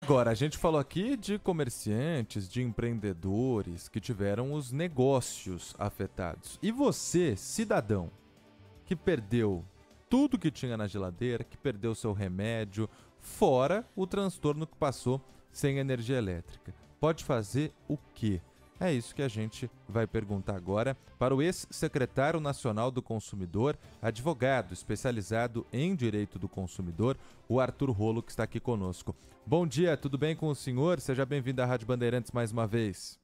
Agora, a gente falou aqui de comerciantes, de empreendedores que tiveram os negócios afetados. E você, cidadão, que perdeu tudo que tinha na geladeira, que perdeu seu remédio, fora o transtorno que passou sem energia elétrica, pode fazer o quê? É isso que a gente vai perguntar agora para o ex-secretário nacional do consumidor, advogado especializado em direito do consumidor, o Arthur Rolo, que está aqui conosco. Bom dia, tudo bem com o senhor? Seja bem-vindo à Rádio Bandeirantes mais uma vez.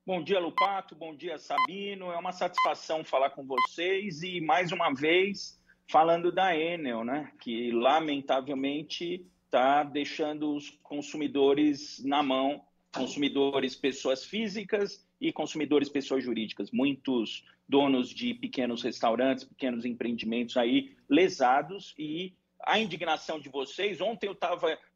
Bom dia, Lupato. Bom dia, Sabino. É uma satisfação falar com vocês e, mais uma vez, falando da Enel, né? Que, lamentavelmente, está deixando os consumidores na mão, consumidores pessoas físicas e consumidores pessoas jurídicas. Muitos donos de pequenos restaurantes, pequenos empreendimentos aí lesados e a indignação de vocês. Ontem eu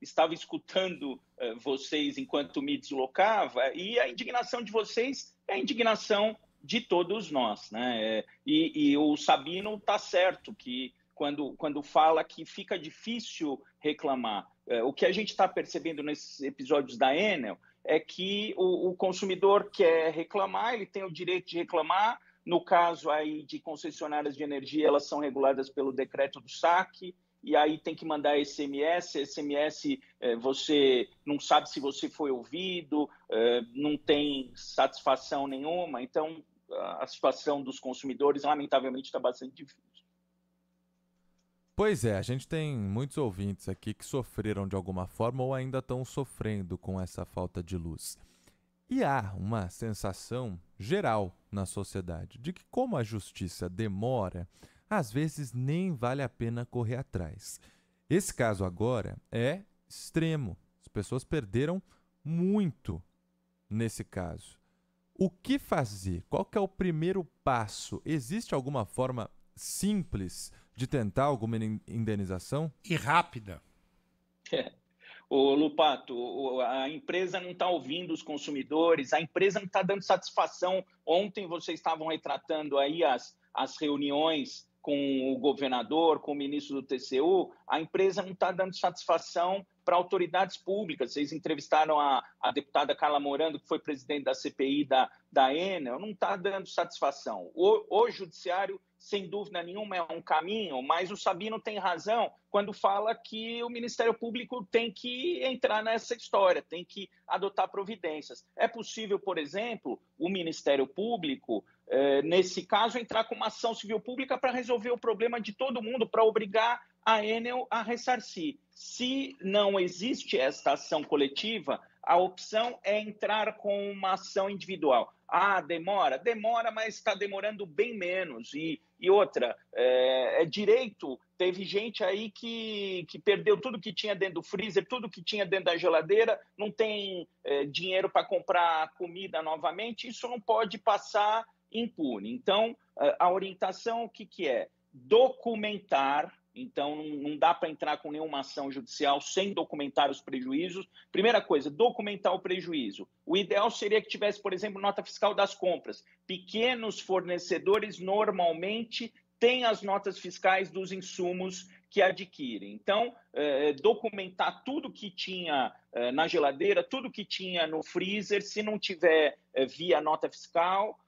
estava escutando vocês enquanto me deslocava, e a indignação de vocês é a indignação de todos nós, né? E o Sabino está certo que quando fala que fica difícil reclamar. O que a gente está percebendo nesses episódios da Enel é que o consumidor quer reclamar, ele tem o direito de reclamar. No caso aí de concessionárias de energia, elas são reguladas pelo decreto do saque, e aí tem que mandar SMS, você não sabe se você foi ouvido, não tem satisfação nenhuma. Então, a situação dos consumidores, lamentavelmente, está bastante difícil. Pois é, a gente tem muitos ouvintes aqui que sofreram de alguma forma ou ainda estão sofrendo com essa falta de luz. E há uma sensação geral na sociedade de que, como a justiça demora, às vezes nem vale a pena correr atrás. Esse caso agora é extremo. As pessoas perderam muito nesse caso. O que fazer? Qual que é o primeiro passo? Existe alguma forma simples de tentar alguma indenização? E rápida. Ô, Lupato, a empresa não está ouvindo os consumidores, a empresa não está dando satisfação. Ontem vocês estavam retratando aí as reuniões com o governador, com o ministro do TCU, a empresa não está dando satisfação para autoridades públicas. Vocês entrevistaram a deputada Carla Morando, que foi presidente da CPI da Enel, não está dando satisfação. O judiciário, sem dúvida nenhuma, é um caminho, mas o Sabino tem razão quando fala que o Ministério Público tem que entrar nessa história, tem que adotar providências. É possível, por exemplo, o Ministério Público, nesse caso, entrar com uma ação civil pública para resolver o problema de todo mundo, para obrigar a Enel a ressarcir. Se não existe esta ação coletiva, a opção é entrar com uma ação individual. Demora? Demora, mas está demorando bem menos. E outra, é direito. Teve gente aí que perdeu tudo que tinha dentro do freezer, tudo que tinha dentro da geladeira, não tem dinheiro para comprar comida novamente. Isso não pode passar impune. Então, a orientação, o que é? Documentar. Então, não dá para entrar com nenhuma ação judicial sem documentar os prejuízos. Primeira coisa, documentar o prejuízo. O ideal seria que tivesse, por exemplo, nota fiscal das compras. Pequenos fornecedores normalmente têm as notas fiscais dos insumos que adquirem. Então, documentar tudo que tinha na geladeira, tudo que tinha no freezer, se não tiver via nota fiscal,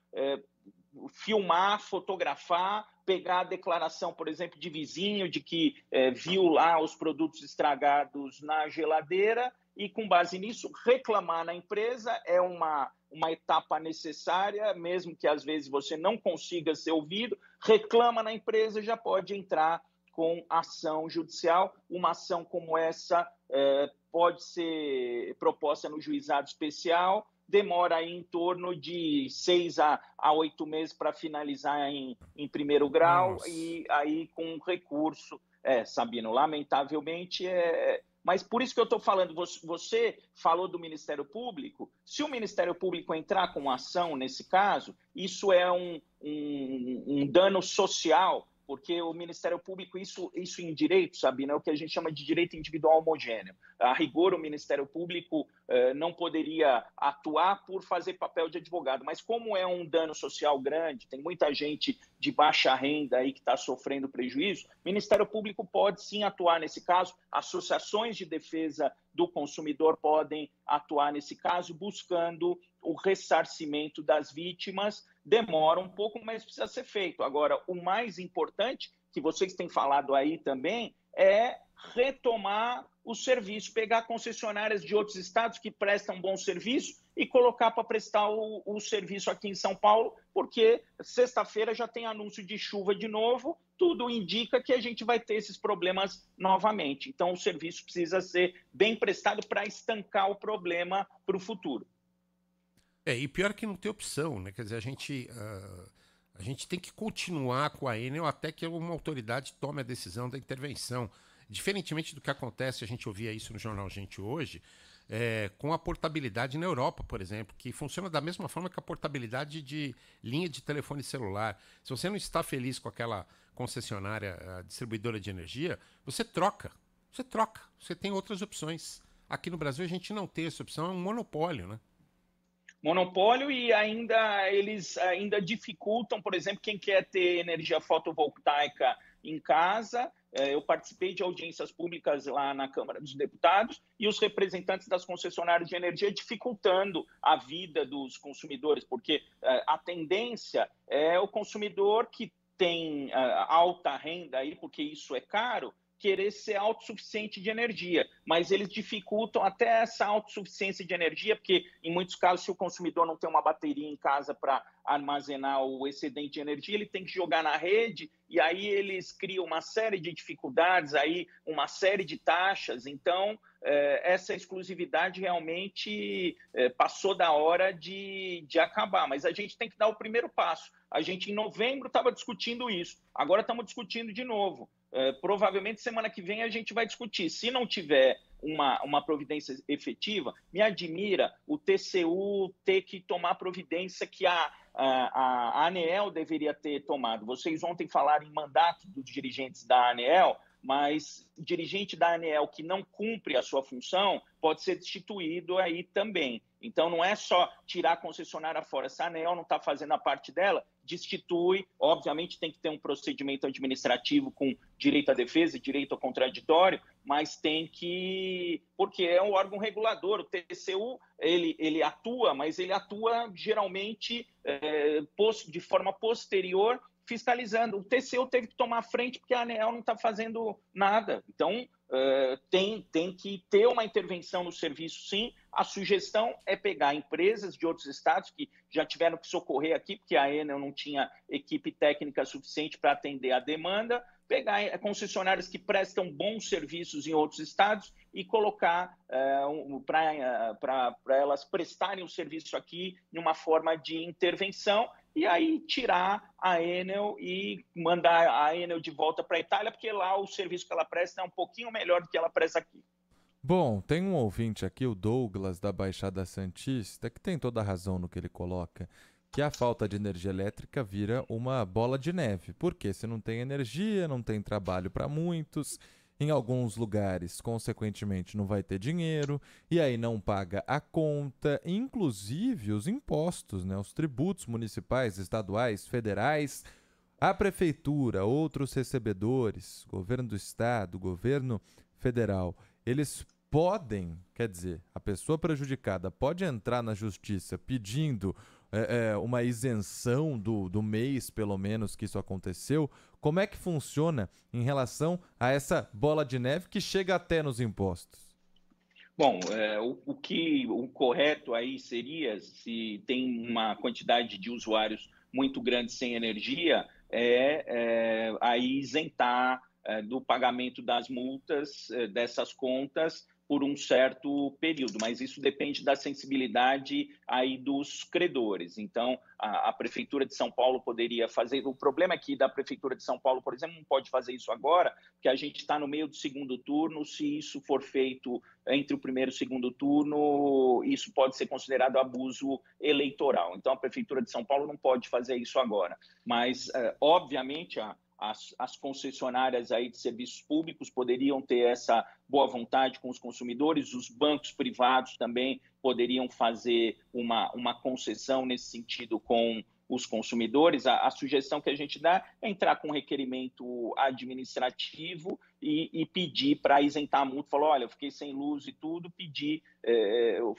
filmar, fotografar, pegar a declaração, por exemplo, de vizinho, de que viu lá os produtos estragados na geladeira e, com base nisso, reclamar na empresa. É uma etapa necessária, mesmo que às vezes você não consiga ser ouvido, reclama na empresa, já pode entrar com ação judicial. Uma ação como essa pode ser proposta no juizado especial, demora aí em torno de 6 a 8 meses para finalizar em primeiro grau. Nossa. E aí com recurso, Sabino, lamentavelmente Mas por isso que eu estou falando, você falou do Ministério Público. Se o Ministério Público entrar com ação nesse caso, isso é um dano social porque o Ministério Público, isso em direito, Sabina, é o que a gente chama de direito individual homogêneo. A rigor, o Ministério Público não poderia atuar por fazer papel de advogado, mas como é um dano social grande, tem muita gente de baixa renda aí que está sofrendo prejuízo, o Ministério Público pode sim atuar nesse caso, associações de defesa do consumidor podem atuar nesse caso, buscando o ressarcimento das vítimas. Demora um pouco, mas precisa ser feito. Agora, o mais importante, que vocês têm falado aí também, é retomar o serviço, pegar concessionárias de outros estados que prestam bom serviço e colocar para prestar o serviço aqui em São Paulo, porque sexta-feira já tem anúncio de chuva de novo, tudo indica que a gente vai ter esses problemas novamente. Então, o serviço precisa ser bem prestado para estancar o problema para o futuro. E pior que não tem opção, né? Quer dizer, a gente tem que continuar com a Enel até que uma autoridade tome a decisão da intervenção. Diferentemente do que acontece, a gente ouvia isso no Jornal Gente hoje, com a portabilidade na Europa, por exemplo, que funciona da mesma forma que a portabilidade de linha de telefone celular. Se você não está feliz com aquela concessionária, a distribuidora de energia, você troca. Você tem outras opções. Aqui no Brasil a gente não tem essa opção, é um monopólio, né? Monopólio, e eles ainda dificultam, por exemplo, quem quer ter energia fotovoltaica em casa. Eu participei de audiências públicas lá na Câmara dos Deputados e os representantes das concessionárias de energia dificultando a vida dos consumidores, porque a tendência é o consumidor que tem alta renda, aí, porque isso é caro, querer ser autossuficiente de energia, mas eles dificultam até essa autossuficiência de energia, porque em muitos casos, se o consumidor não tem uma bateria em casa para armazenar o excedente de energia, ele tem que jogar na rede, e aí eles criam uma série de dificuldades, aí uma série de taxas. Então, essa exclusividade realmente passou da hora de acabar, mas a gente tem que dar o primeiro passo. A gente, em novembro, estava discutindo isso, agora estamos discutindo de novo. Provavelmente semana que vem a gente vai discutir. Se não tiver uma providência efetiva, me admira o TCU ter que tomar providência que a ANEEL deveria ter tomado. Vocês ontem falaram em mandato dos dirigentes da ANEEL, mas dirigente da ANEEL que não cumpre a sua função pode ser destituído aí também. Então, não é só tirar a concessionária fora. Se a ANEEL não está fazendo a parte dela, destitui. Obviamente, tem que ter um procedimento administrativo com direito à defesa e direito ao contraditório, mas tem que... Porque é um órgão regulador. O TCU, ele atua, mas ele atua geralmente de forma posterior, fiscalizando. O TCU teve que tomar frente porque a ANEEL não está fazendo nada. Então, tem que ter uma intervenção no serviço, sim. A sugestão é pegar empresas de outros estados que já tiveram que socorrer aqui, porque a Enel não tinha equipe técnica suficiente para atender a demanda, pegar concessionárias que prestam bons serviços em outros estados e colocar para elas prestarem o serviço aqui em uma forma de intervenção, e aí tirar a Enel e mandar a Enel de volta para a Itália, porque lá o serviço que ela presta é um pouquinho melhor do que ela presta aqui. Bom, tem um ouvinte aqui, o Douglas, da Baixada Santista, que tem toda a razão no que ele coloca, que a falta de energia elétrica vira uma bola de neve. Porque se não tem energia, não tem trabalho para muitos, em alguns lugares, consequentemente, não vai ter dinheiro, e aí não paga a conta, inclusive os impostos, né? Os tributos municipais, estaduais, federais, a prefeitura, outros recebedores, governo do estado, governo federal, eles podem, quer dizer, a pessoa prejudicada pode entrar na justiça pedindo uma isenção do mês, pelo menos, que isso aconteceu. Como é que funciona em relação a essa bola de neve que chega até nos impostos? Bom, o correto aí seria, se tem uma quantidade de usuários muito grande sem energia, aí isentar do pagamento das multas dessas contas por um certo período, mas isso depende da sensibilidade aí dos credores. Então, a Prefeitura de São Paulo poderia fazer... O problema é que da Prefeitura de São Paulo, por exemplo, não pode fazer isso agora, porque a gente está no meio do segundo turno. Se isso for feito entre o primeiro e o segundo turno, isso pode ser considerado abuso eleitoral. Então, a Prefeitura de São Paulo não pode fazer isso agora. Mas, obviamente, a as concessionárias aí de serviços públicos poderiam ter essa boa vontade com os consumidores, os bancos privados também poderiam fazer uma concessão nesse sentido com os consumidores. A sugestão que a gente dá é entrar com um requerimento administrativo e pedir para isentar a multa. Falou, olha, eu fiquei sem luz e tudo,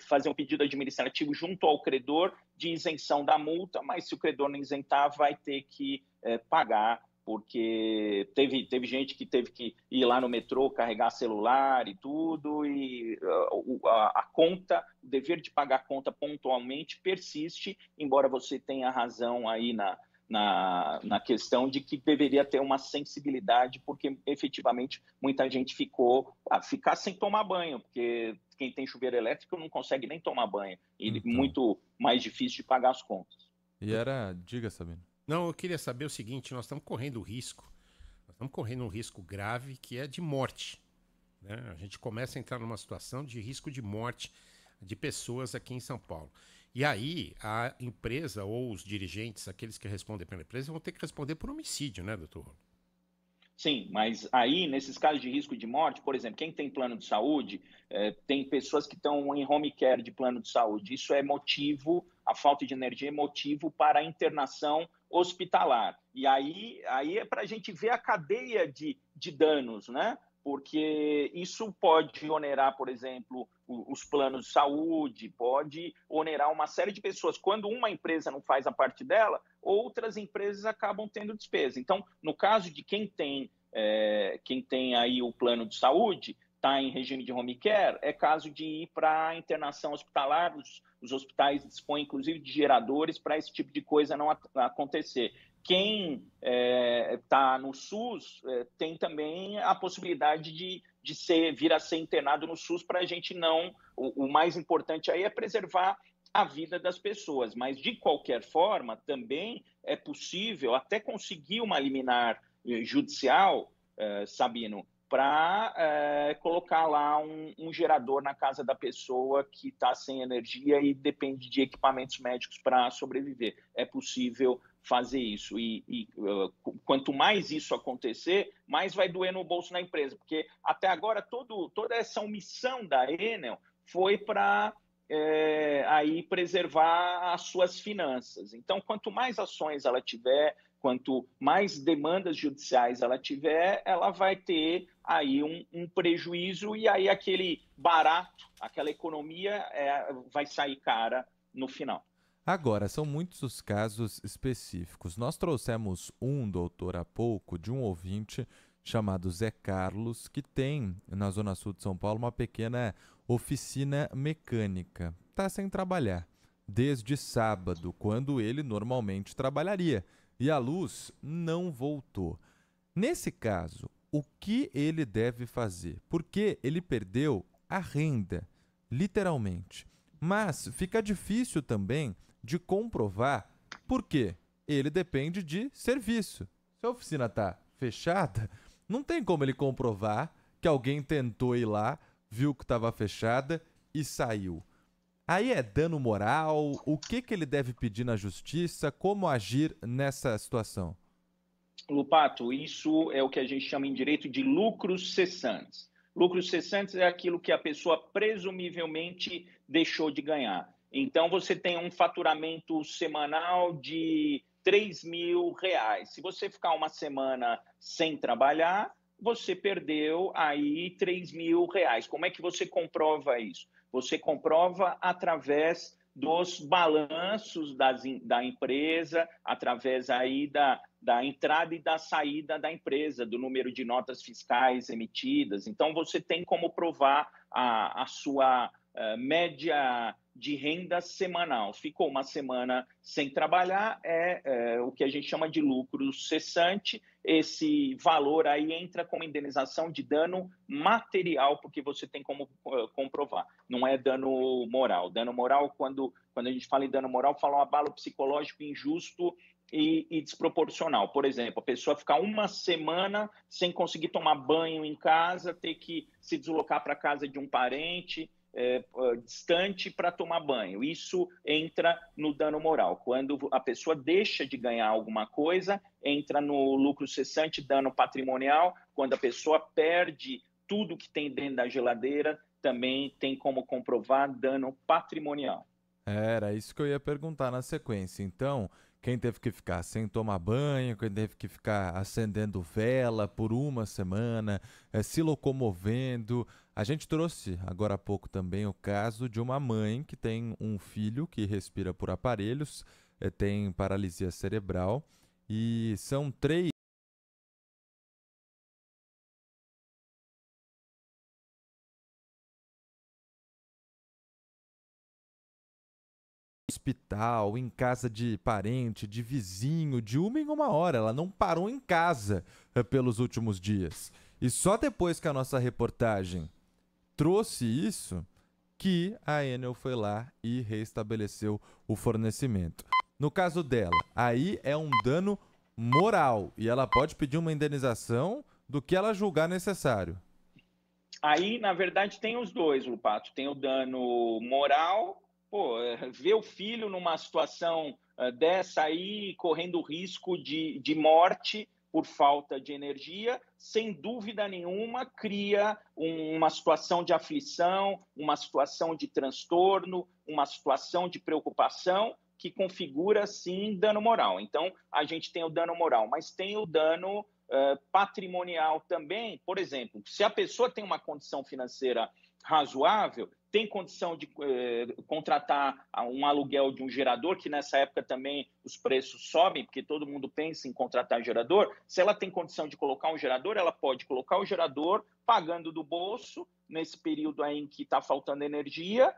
fazer um pedido administrativo junto ao credor de isenção da multa, mas se o credor não isentar, vai ter que pagar, porque teve gente que teve que ir lá no metrô, carregar celular e tudo, e a conta, o dever de pagar a conta pontualmente persiste, embora você tenha razão aí na questão de que deveria ter uma sensibilidade, porque efetivamente muita gente ficar sem tomar banho, porque quem tem chuveiro elétrico não consegue nem tomar banho, e então, muito mais difícil de pagar as contas. Diga, Sabino. Não, eu queria saber o seguinte, nós estamos correndo um risco grave que é de morte, né? A gente começa a entrar numa situação de risco de morte de pessoas aqui em São Paulo. E aí a empresa ou os dirigentes, aqueles que respondem pela empresa, vão ter que responder por homicídio, né, doutor? Sim, mas aí, nesses casos de risco de morte, por exemplo, quem tem plano de saúde, tem pessoas que estão em home care de plano de saúde. Isso é motivo, a falta de energia é motivo para a internação hospitalar. E aí é para a gente ver a cadeia de danos, né? Porque isso pode onerar, por exemplo, os planos de saúde, pode onerar uma série de pessoas. Quando uma empresa não faz a parte dela, outras empresas acabam tendo despesa. Então, no caso de quem tem aí o plano de saúde, está em regime de home care, é caso de ir para a internação hospitalar. Os hospitais dispõem, inclusive, de geradores para esse tipo de coisa não acontecer. Quem está no SUS tem também a possibilidade de vir a ser internado no SUS para a gente não... O mais importante aí é preservar a vida das pessoas, mas de qualquer forma também é possível até conseguir uma liminar judicial, Sabino, para colocar lá um gerador na casa da pessoa que está sem energia e depende de equipamentos médicos para sobreviver. É possível fazer isso. E quanto mais isso acontecer, mais vai doer no bolso da empresa, porque até agora toda essa omissão da Enel foi para aí preservar as suas finanças. Então, quanto mais ações ela tiver, quanto mais demandas judiciais ela tiver, ela vai ter aí um prejuízo, e aí aquele barato, aquela economia vai sair cara no final. Agora, são muitos os casos específicos. Nós trouxemos doutor, há pouco, de um ouvinte chamado Zé Carlos, que tem, na Zona Sul de São Paulo, uma pequena oficina mecânica. Está sem trabalhar desde sábado, quando ele normalmente trabalharia, e a luz não voltou. Nesse caso, o que ele deve fazer? Porque ele perdeu a renda, literalmente. Mas fica difícil também de comprovar, porque ele depende de serviço. Se a oficina está fechada, não tem como ele comprovar que alguém tentou ir lá, viu que estava fechada e saiu. Aí é dano moral? O que ele deve pedir na justiça? Como agir nessa situação? Lupato, isso é o que a gente chama em direito de lucros cessantes. Lucros cessantes é aquilo que a pessoa presumivelmente deixou de ganhar. Então, você tem um faturamento semanal de R$3.000. Se você ficar uma semana sem trabalhar, você perdeu aí R$3.000. Como é que você comprova isso? Você comprova através dos balanços da empresa, através aí da entrada e da saída da empresa, do número de notas fiscais emitidas. Então, você tem como provar a sua média de renda semanal. Ficou uma semana sem trabalhar, o que a gente chama de lucro cessante. Esse valor aí entra como indenização de dano material, porque você tem como comprovar. Não é dano moral. Dano moral, quando a gente fala em dano moral, fala um abalo psicológico injusto e desproporcional. Por exemplo, a pessoa ficar uma semana sem conseguir tomar banho em casa, ter que se deslocar para a casa de um parente, distante para tomar banho. Isso entra no dano moral. Quando a pessoa deixa de ganhar alguma coisa, entra no lucro cessante, dano patrimonial. Quando a pessoa perde tudo que tem dentro da geladeira, também tem como comprovar dano patrimonial. Era isso que eu ia perguntar na sequência. Então, quem teve que ficar sem tomar banho, quem teve que ficar acendendo vela por uma semana, se locomovendo. A gente trouxe agora há pouco também o caso de uma mãe que tem um filho que respira por aparelhos, tem paralisia cerebral, e são 3 hospital, em casa de parente, de vizinho, de uma em uma hora. Ela não parou em casa pelos últimos dias. E só depois que a nossa reportagem trouxe isso, que a Enel foi lá e reestabeleceu o fornecimento. No caso dela, aí é um dano moral e ela pode pedir uma indenização do que ela julgar necessário. Aí, na verdade, tem os dois, Lupato. Tem o dano moral. Pô, ver o filho numa situação dessa aí, correndo risco de morte por falta de energia, sem dúvida nenhuma, cria uma situação de aflição, uma situação de transtorno, uma situação de preocupação que configura, sim, dano moral. Então, a gente tem o dano moral, mas tem o dano patrimonial também. Por exemplo, se a pessoa tem uma condição financeira razoável, tem condição de contratar um aluguel de um gerador, que nessa época também os preços sobem, porque todo mundo pensa em contratar gerador. Se ela tem condição de colocar um gerador, ela pode colocar o gerador pagando do bolso, nesse período aí em que está faltando energia,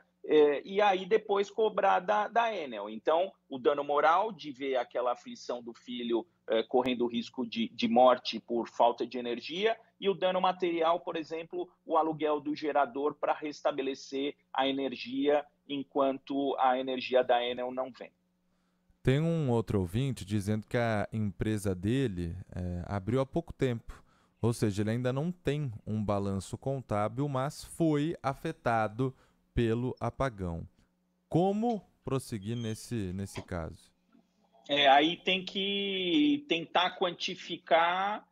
e aí depois cobrar da Enel. Então, o dano moral de ver aquela aflição do filho correndo risco de morte por falta de energia, e o dano material, por exemplo, o aluguel do gerador para restabelecer a energia enquanto a energia da Enel não vem. Tem um outro ouvinte dizendo que a empresa dele abriu há pouco tempo, ou seja, ele ainda não tem um balanço contábil, mas foi afetado pelo apagão. Como prosseguir nesse caso? Aí tem que tentar quantificar.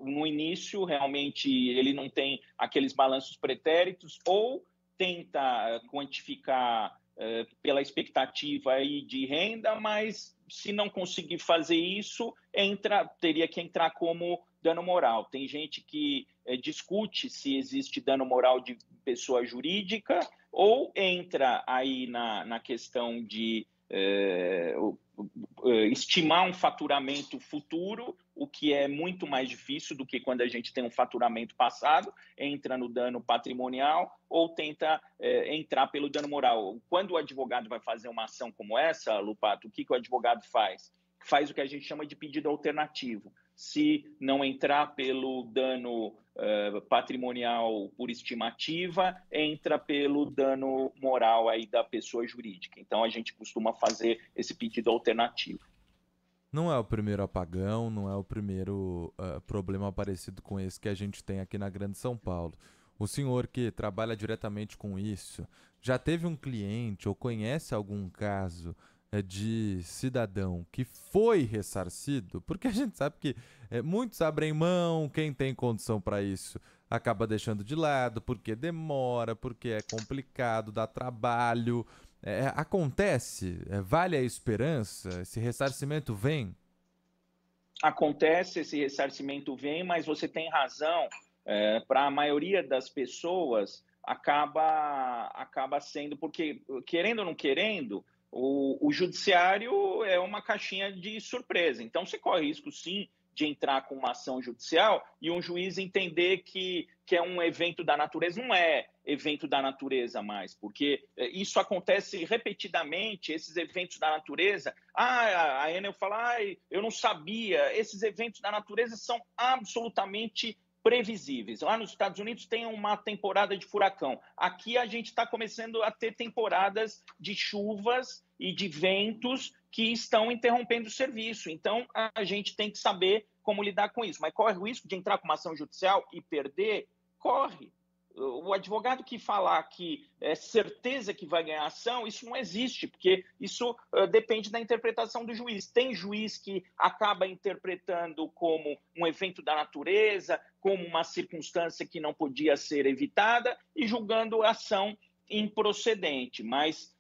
No início, realmente, ele não tem aqueles balanços pretéritos, ou tenta quantificar pela expectativa aí de renda, mas se não conseguir fazer isso, teria que entrar como dano moral. Tem gente que discute se existe dano moral de pessoa jurídica, ou entra aí na questão de estimar um faturamento futuro, o que é muito mais difícil do que quando a gente tem um faturamento passado, entra no dano patrimonial ou tenta entrar pelo dano moral. Quando o advogado vai fazer uma ação como essa, Lupato, o que o advogado faz? Faz o que a gente chama de pedido alternativo. Se não entrar pelo dano patrimonial por estimativa, entra pelo dano moral aí da pessoa jurídica. Então, a gente costuma fazer esse pedido alternativo. Não é o primeiro apagão, não é o primeiro problema parecido com esse que a gente tem aqui na Grande São Paulo. O senhor que trabalha diretamente com isso, já teve um cliente ou conhece algum caso de cidadão que foi ressarcido? Porque a gente sabe que muitos abrem mão, quem tem condição para isso acaba deixando de lado, porque demora, porque é complicado, dá trabalho. Acontece? Vale a esperança? Esse ressarcimento vem? Acontece, esse ressarcimento vem, mas você tem razão. Para a maioria das pessoas, acaba sendo, porque, querendo ou não querendo, o judiciário é uma caixinha de surpresa. Então, você corre risco, sim, de entrar com uma ação judicial e um juiz entender que é um evento da natureza. Não é evento da natureza mais, porque isso acontece repetidamente, esses eventos da natureza. A Enel fala, eu não sabia. Esses eventos da natureza são absolutamente previsíveis. Lá nos Estados Unidos tem uma temporada de furacão. Aqui a gente está começando a ter temporadas de chuvas e de ventos que estão interrompendo o serviço. Então, a gente tem que saber como lidar com isso. Mas corre o risco de entrar com uma ação judicial e perder? Corre. O advogado que falar que é certeza que vai ganhar ação, isso não existe, porque isso depende da interpretação do juiz. Tem juiz que acaba interpretando como um evento da natureza, como uma circunstância que não podia ser evitada e julgando a ação improcedente. Mas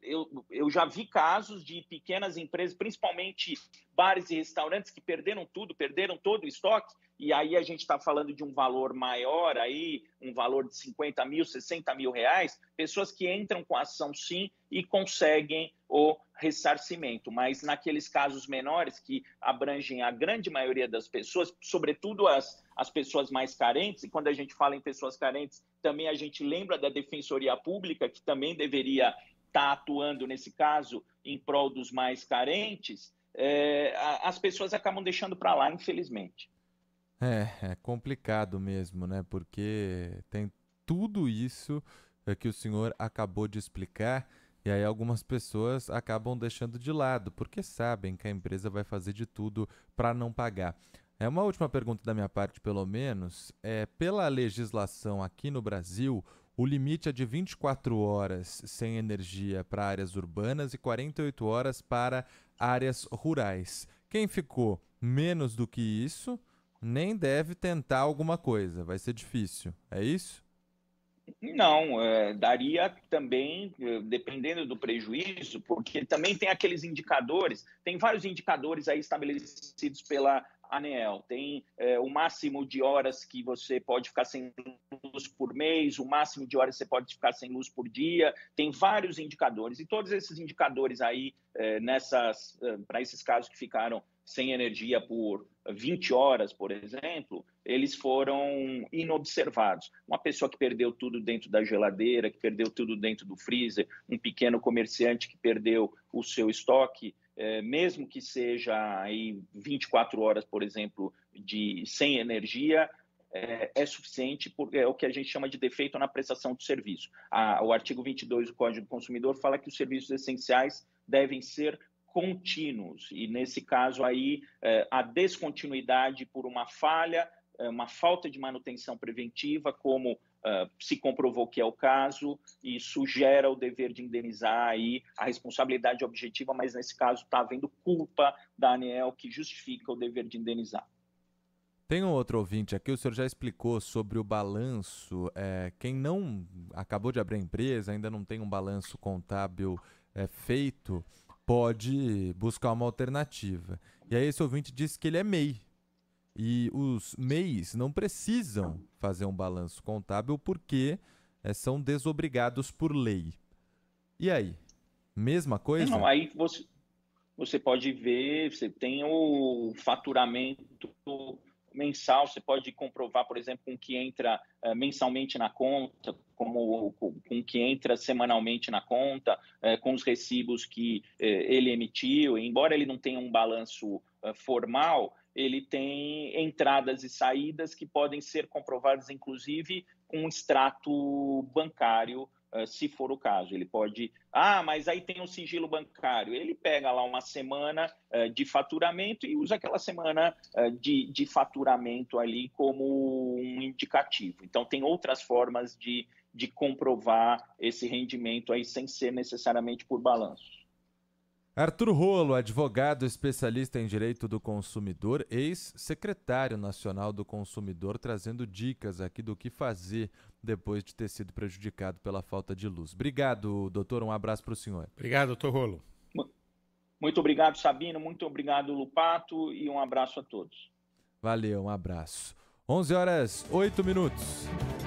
eu já vi casos de pequenas empresas, principalmente bares e restaurantes, que perderam tudo, perderam todo o estoque, e aí a gente está falando de um valor maior, aí, um valor de 50 mil, 60 mil reais, pessoas que entram com a ação sim e conseguem o ressarcimento. Mas naqueles casos menores que abrangem a grande maioria das pessoas, sobretudo as pessoas mais carentes, e quando a gente fala em pessoas carentes, também a gente lembra da Defensoria Pública, que também deveria estar atuando nesse caso em prol dos mais carentes, as pessoas acabam deixando para lá, infelizmente. É complicado mesmo, né? Porque tem tudo isso que o senhor acabou de explicar, e aí algumas pessoas acabam deixando de lado, porque sabem que a empresa vai fazer de tudo para não pagar. Uma última pergunta da minha parte, pelo menos. Pela legislação aqui no Brasil, o limite é de 24 horas sem energia para áreas urbanas e 48 horas para áreas rurais. Quem ficou menos do que isso nem deve tentar alguma coisa, vai ser difícil, é isso? Não, daria também, dependendo do prejuízo, porque também tem aqueles indicadores, tem vários indicadores aí estabelecidos pela ANEEL. Tem o máximo de horas que você pode ficar sem luz por mês, o máximo de horas que você pode ficar sem luz por dia, tem vários indicadores, e todos esses indicadores aí, para esses casos que ficaram sem energia por 20 horas, por exemplo, eles foram inobservados. Uma pessoa que perdeu tudo dentro da geladeira, que perdeu tudo dentro do freezer, um pequeno comerciante que perdeu o seu estoque, mesmo que seja aí 24 horas, por exemplo, sem energia, é suficiente, porque é o que a gente chama de defeito na prestação do serviço. O artigo 22 do Código do Consumidor fala que os serviços essenciais devem ser contínuos, e nesse caso aí a descontinuidade por uma falha, uma falta de manutenção preventiva, como se comprovou que é o caso, isso gera o dever de indenizar aí a responsabilidade objetiva, mas nesse caso está havendo culpa da ANEEL que justifica o dever de indenizar. Tem um outro ouvinte aqui, o senhor já explicou sobre o balanço. Quem não acabou de abrir a empresa, ainda não tem um balanço contábil feito, pode buscar uma alternativa. E aí esse ouvinte disse que ele é MEI. E os MEIs não precisam fazer um balanço contábil porque são desobrigados por lei. E aí? Mesma coisa? Não, aí você pode ver, você tem o faturamento mensal, você pode comprovar, por exemplo, com o que entra mensalmente na conta, com o que entra semanalmente na conta, com os recibos que ele emitiu. Embora ele não tenha um balanço formal, ele tem entradas e saídas que podem ser comprovadas, inclusive, com um extrato bancário, se for o caso. Ele pode... mas aí tem um sigilo bancário. Ele pega lá uma semana de faturamento e usa aquela semana de faturamento ali como um indicativo. Então, tem outras formas de comprovar esse rendimento aí sem ser necessariamente por balanço. Arthur Rolo, advogado especialista em direito do consumidor, ex-secretário nacional do consumidor, trazendo dicas aqui do que fazer depois de ter sido prejudicado pela falta de luz. Obrigado, doutor. Um abraço para o senhor. Obrigado, doutor Rolo. Muito obrigado, Sabino. Muito obrigado, Lupato. E um abraço a todos. Valeu, um abraço. 11h08.